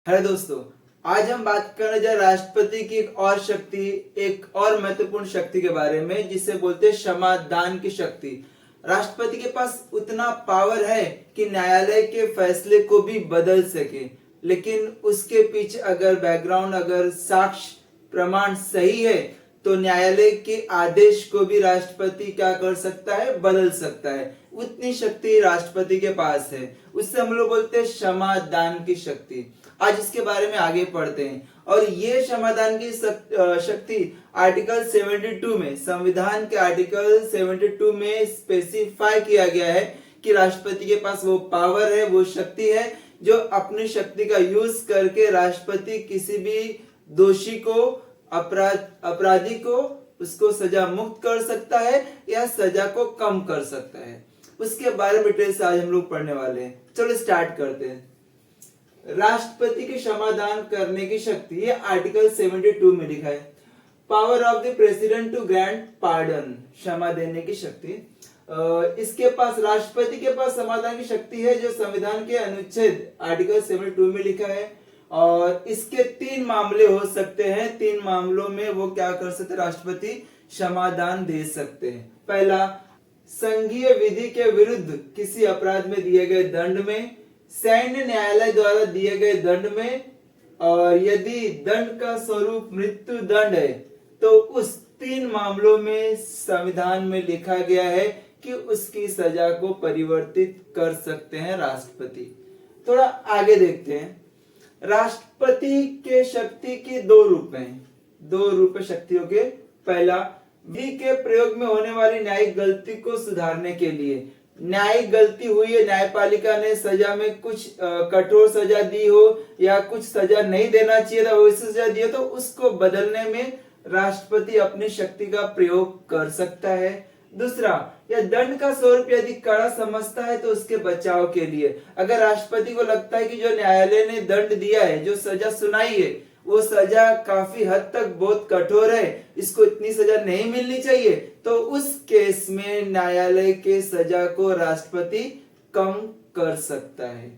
Hello दोस्तों, आज हम बात करने जा रहे हैं राष्ट्रपति की एक और महत्वपूर्ण शक्ति के बारे में, जिसे बोलते हैं क्षमादान की शक्ति। राष्ट्रपति के पास उतना पावर है कि न्यायालय के फैसले को भी बदल सके, लेकिन उसके पीछे अगर साक्ष्य प्रमाण सही है तो न्यायालय के आदेश को भी राष्ट्रपति क्या कर सकता है, बदल सकता है। उतनी शक्ति राष्ट्रपति के पास है। उससे हम लोग बोलते हैं क्षमादान की शक्ति। आज इसके बारे में आगे पढ़ते हैं। और ये क्षमादान की शक्ति आर्टिकल 72 में, संविधान के आर्टिकल 72 में स्पेसिफाई किया गया है कि राष्ट्रपति के पास वो पावर है, वो शक्ति है, जो अपनी शक्ति का यूज करके राष्ट्रपति किसी भी दोषी को, अपराधी को उसको सजा मुक्त कर सकता है या सजा को कम कर सकता है। उसके बारे में डिटेल से आज हम लोग पढ़ने वाले हैं। चलो स्टार्ट करते हैं। राष्ट्रपति के क्षमादान करने की शक्ति, ये आर्टिकल 72 में लिखा है। Power of the president to grant pardon, क्षमा देने की शक्ति। इसके पास, राष्ट्रपति के पास समाधान की शक्ति है, जो संविधान के अनुच्छेद आर्टिकल 72 में लिखा है। और इसके 3 मामले हो सकते हैं। 3 मामलों में वो क्या कर सकते, राष्ट्रपति क्षमादान दे सकते हैं। पहला, संघीय विधि के विरुद्ध किसी अपराध में दिए गए दंड में, सैन्य न्यायालय द्वारा दिए गए दंड में, और यदि दंड का स्वरूप मृत्यु दंड है तो उस 3 मामलों में संविधान में लिखा गया है कि उसकी सजा को परिवर्तित कर सकते हैं राष्ट्रपति। थोड़ा आगे देखते हैं। राष्ट्रपति के शक्ति के 2 रूप हैं। 2 रूप है शक्तियों के। पहला, विधि के प्रयोग में होने वाली न्यायिक गलती को सुधारने के लिए, न्यायिक गलती हुई है, न्यायपालिका ने सजा में कुछ कठोर सजा दी हो या कुछ सजा नहीं देना चाहिए था, वैसी सजा दी हो, तो उसको बदलने में राष्ट्रपति अपनी शक्ति का प्रयोग कर सकता है। दूसरा, या दंड का स्वरूप यदि कड़ा समझता है तो उसके बचाव के लिए, अगर राष्ट्रपति को लगता है कि जो न्यायालय ने दंड दिया है, जो सजा सुनाई है, वो सजा काफी हद तक बहुत कठोर है, इसको इतनी सजा नहीं मिलनी चाहिए, तो उस केस में न्यायालय के सजा को राष्ट्रपति कम कर सकता है।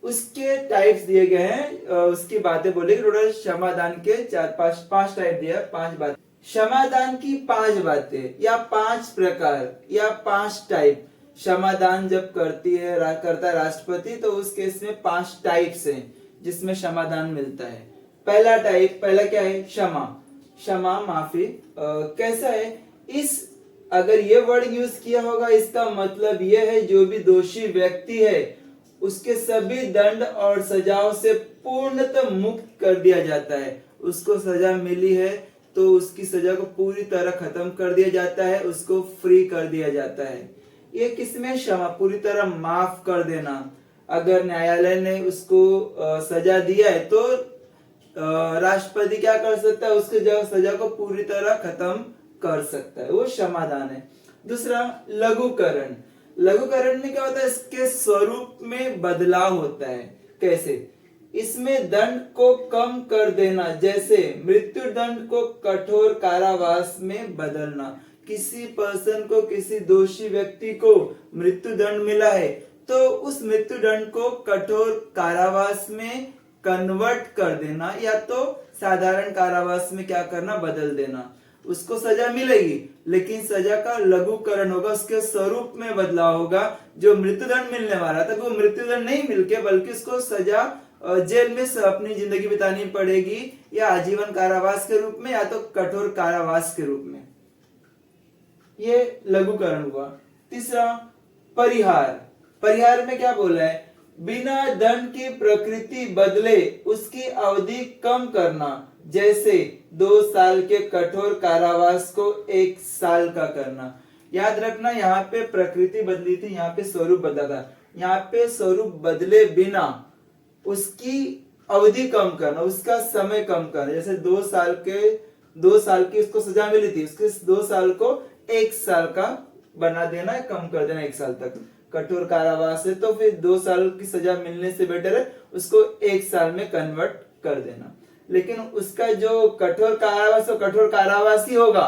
उसके टाइप्स दिए गए हैं, उसकी बातें बोले। टोटल क्षमादान के 5 टाइप दिया, 5 बातें। क्षमादान की 5 बातें या 5 प्रकार या 5 टाइप क्षमादान जब करता है राष्ट्रपति, तो उस केस में 5 टाइप्स हैं जिसमें क्षमादान मिलता है। पहला क्या है, क्षमा माफी। कैसा है, अगर ये वर्ड यूज किया होगा, इसका मतलब यह है जो भी दोषी व्यक्ति है उसके सभी दंड और सजाओं से पूर्णतः मुक्त कर दिया जाता है। उसको सजा मिली है तो उसकी सजा को पूरी तरह खत्म कर दिया जाता है, उसको फ्री कर दिया जाता है। ये किसमें, क्षमा, पूरी तरह माफ कर देना। अगर न्यायालय ने उसको सजा दिया है तो राष्ट्रपति क्या कर सकता है, उसकी सजा को पूरी तरह खत्म कर सकता है, वो क्षमादान है। दूसरा, लघुकरण। लघुकरण में क्या होता है, इसके स्वरूप में बदलाव होता है। कैसे, इसमें दंड को कम कर देना, जैसे मृत्यु दंड को कठोर कारावास में बदलना। किसी पर्सन को, किसी दोषी व्यक्ति को मृत्यु दंड मिला है तो उस मृत्यु दंड को कठोर कारावास में कन्वर्ट कर देना, या तो साधारण कारावास में क्या करना, बदल देना। उसको सजा मिलेगी लेकिन सजा का लघुकरण होगा, उसके स्वरूप में बदलाव होगा। जो मृत्युदंड मिलने वाला था वो मृत्युदंड नहीं मिलके, बल्कि उसको सजा जेल में अपनी जिंदगी बितानी पड़ेगी, या आजीवन कारावास के रूप में, या तो कठोर कारावास के रूप में। ये लघुकरण हुआ। तीसरा, परिहार। परिहार में क्या बोला है, बिना दंड की प्रकृति बदले उसकी अवधि कम करना, जैसे 2 साल के कठोर कारावास को 1 साल का करना। याद रखना, यहाँ पे प्रकृति बदली थी, यहाँ पे स्वरूप बदला था। यहाँ पे स्वरूप बदले बिना उसकी अवधि कम करना, उसका समय कम करना। जैसे 2 साल की उसको सजा मिली थी, उसके 2 साल को 1 साल का बना देना, कम कर देना 1 साल तक। कठोर कारावास है तो फिर 2 साल की सजा मिलने से बेटर है उसको 1 साल में कन्वर्ट कर देना। लेकिन उसका जो कठोर कारावास, वो कठोर कारावास ही होगा,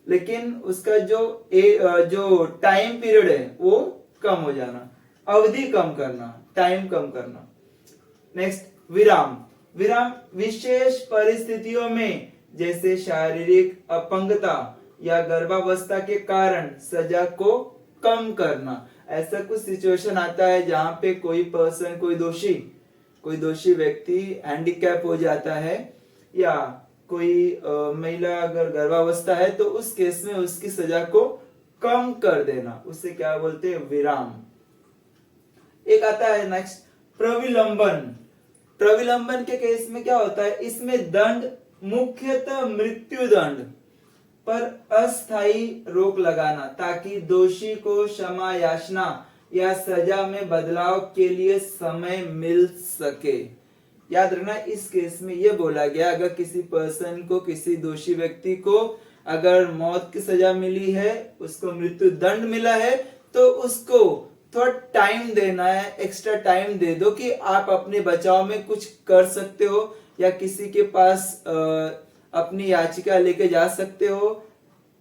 लेकिन उसका जो टाइम पीरियड है वो कम हो जाना, अवधि कम करना, टाइम कम करना। नेक्स्ट, विराम। विराम विशेष परिस्थितियों में जैसे शारीरिक अपंगता या गर्भावस्था के कारण सजा को कम करना। ऐसा कुछ सिचुएशन आता है जहां पे कोई पर्सन, कोई दोषी व्यक्ति हैंडीकैप हो जाता है, या कोई महिला अगर गर्भावस्था है तो उस केस में उसकी सजा को कम कर देना, उसे क्या बोलते हैं, विराम। एक आता है नेक्स्ट, प्रविलंबन। प्रविलंबन के केस में क्या होता है, इसमें दंड मुख्यतः मृत्यु दंड पर अस्थायी रोक लगाना, ताकि दोषी को क्षमा याचना या सजा में बदलाव के लिए समय मिल सके। याद रखना, इस केस में यह बोला गया, अगर किसी पर्सन को, किसी दोषी व्यक्ति को अगर मौत की सजा मिली है, उसको मृत्यु दंड मिला है, तो उसको थोड़ा टाइम देना है, एक्स्ट्रा टाइम दे दो कि आप अपने बचाव में कुछ कर सकते हो, या किसी के पास अपनी याचिका लेके जा सकते हो,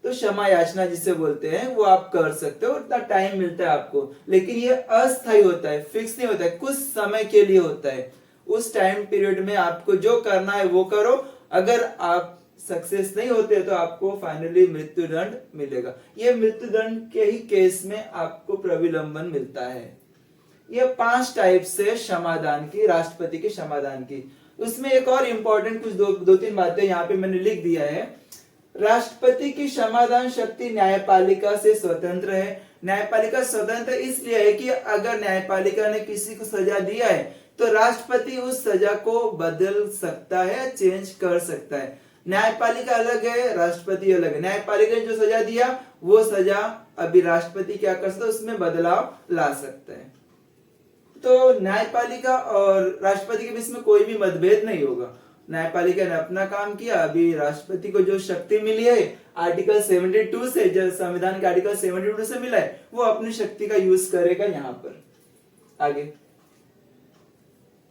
तो क्षमा याचना जिसे बोलते हैं वो आप कर सकते हो, उतना टाइम मिलता है आपको। लेकिन ये अस्थायी होता है, फिक्स नहीं होता है, कुछ समय के लिए होता है। उस टाइम पीरियड में आपको जो करना है वो करो, अगर आप सक्सेस नहीं होते तो आपको फाइनली मृत्यु दंड मिलेगा। ये मृत्यु दंड के ही केस में आपको प्रविलंबन मिलता है। ये 5 टाइप से क्षमादान की, राष्ट्रपति के क्षमादान की। उसमें एक और इम्पोर्टेंट कुछ दो तीन बातें यहाँ पे मैंने लिख दिया है। राष्ट्रपति की क्षमादान शक्ति न्यायपालिका से स्वतंत्र है। न्यायपालिका स्वतंत्र इसलिए है कि अगर न्यायपालिका ने किसी को सजा दिया है तो राष्ट्रपति उस सजा को बदल सकता है, चेंज कर सकता है। न्यायपालिका अलग है, राष्ट्रपति अलग है। न्यायपालिका ने जो सजा दिया वो सजा अभी राष्ट्रपति क्या कर सकता है, उसमें बदलाव ला सकता है। तो न्यायपालिका और राष्ट्रपति के बीच में कोई भी मतभेद नहीं होगा। न्यायपालिका ने अपना काम किया, अभी राष्ट्रपति को जो शक्ति मिली है आर्टिकल 72 से, जो संविधान के आर्टिकल 72 से मिला है, वो अपनी शक्ति का यूज करेगा। यहाँ पर आगे,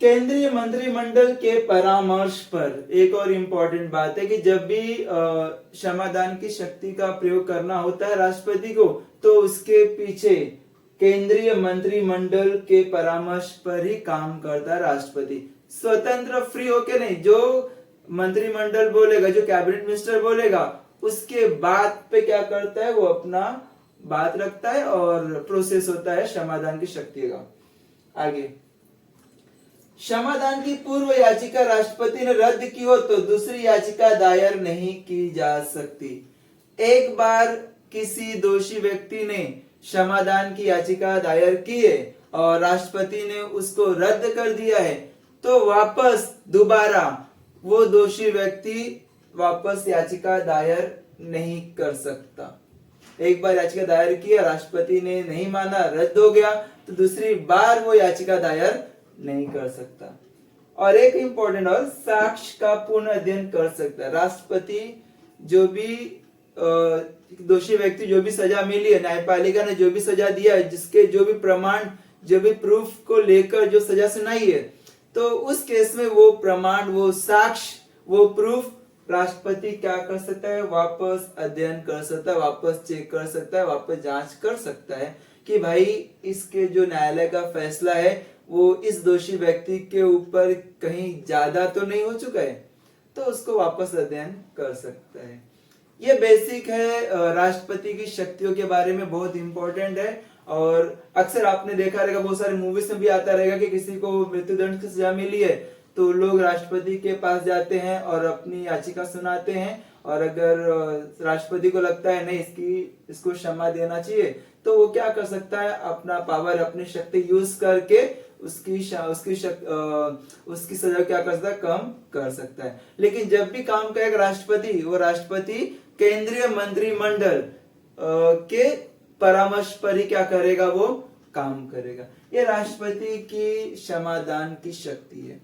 केंद्रीय मंत्रिमंडल के परामर्श पर एक और इम्पोर्टेंट बात है कि जब भी क्षमादान की शक्ति का प्रयोग करना होता है राष्ट्रपति को, तो उसके पीछे केंद्रीय मंत्रिमंडल के परामर्श पर ही काम करता है राष्ट्रपति। स्वतंत्र फ्री होके नहीं, जो मंत्रिमंडल बोलेगा, जो कैबिनेट मिनिस्टर बोलेगा, उसके बाद पे क्या करता है, वो अपना बात रखता है और प्रोसेस होता है क्षमादान की शक्ति का। आगे, क्षमादान की पूर्व याचिका राष्ट्रपति ने रद्द की हो तो दूसरी याचिका दायर नहीं की जा सकती। एक बार किसी दोषी व्यक्ति ने क्षमादान की याचिका दायर की है और राष्ट्रपति ने उसको रद्द कर दिया है, तो वापस दोबारा वो दोषी व्यक्ति वापस याचिका दायर नहीं कर सकता। एक बार याचिका दायर किया, राष्ट्रपति ने नहीं माना, रद्द हो गया, तो दूसरी बार वो याचिका दायर नहीं कर सकता। और एक इंपॉर्टेंट और, साक्ष्य का पुनः अध्ययन कर सकता है। राष्ट्रपति जो भी दोषी व्यक्ति, जो भी सजा मिली है, न्यायपालिका ने जो भी सजा दिया है, जिसके जो भी प्रमाण, जो भी प्रूफ को लेकर जो सजा सुनाई है, तो उस केस में वो प्रमाण, वो साक्ष्य, वो प्रूफ राष्ट्रपति क्या कर सकता है, वापस अध्ययन कर सकता है, वापस चेक कर सकता है, वापस जांच कर सकता है कि भाई इसके जो न्यायालय का फैसला है वो इस दोषी व्यक्ति के ऊपर कहीं ज्यादा तो नहीं हो चुका है, तो उसको वापस अध्ययन कर सकता है। ये बेसिक है राष्ट्रपति की शक्तियों के बारे में, बहुत इंपॉर्टेंट है। और अक्सर आपने देखा रहेगा, बहुत सारे मूवीज में भी आता रहेगा कि किसी को मृत्युदंड की सजा मिली है तो लोग राष्ट्रपति के पास जाते हैं और अपनी याचिका सुनाते हैं, और अगर राष्ट्रपति को लगता है नहीं इसको क्षमा देना चाहिए, तो वो क्या कर सकता है, अपना पावर, अपनी शक्ति यूज करके उसकी सजा क्या कर सकता है, कम कर सकता है। लेकिन जब भी काम करेगा राष्ट्रपति, वो राष्ट्रपति केंद्रीय मंत्रिमंडल के परामर्श पर ही क्या करेगा, वो काम करेगा। ये राष्ट्रपति की क्षमादान की शक्ति है।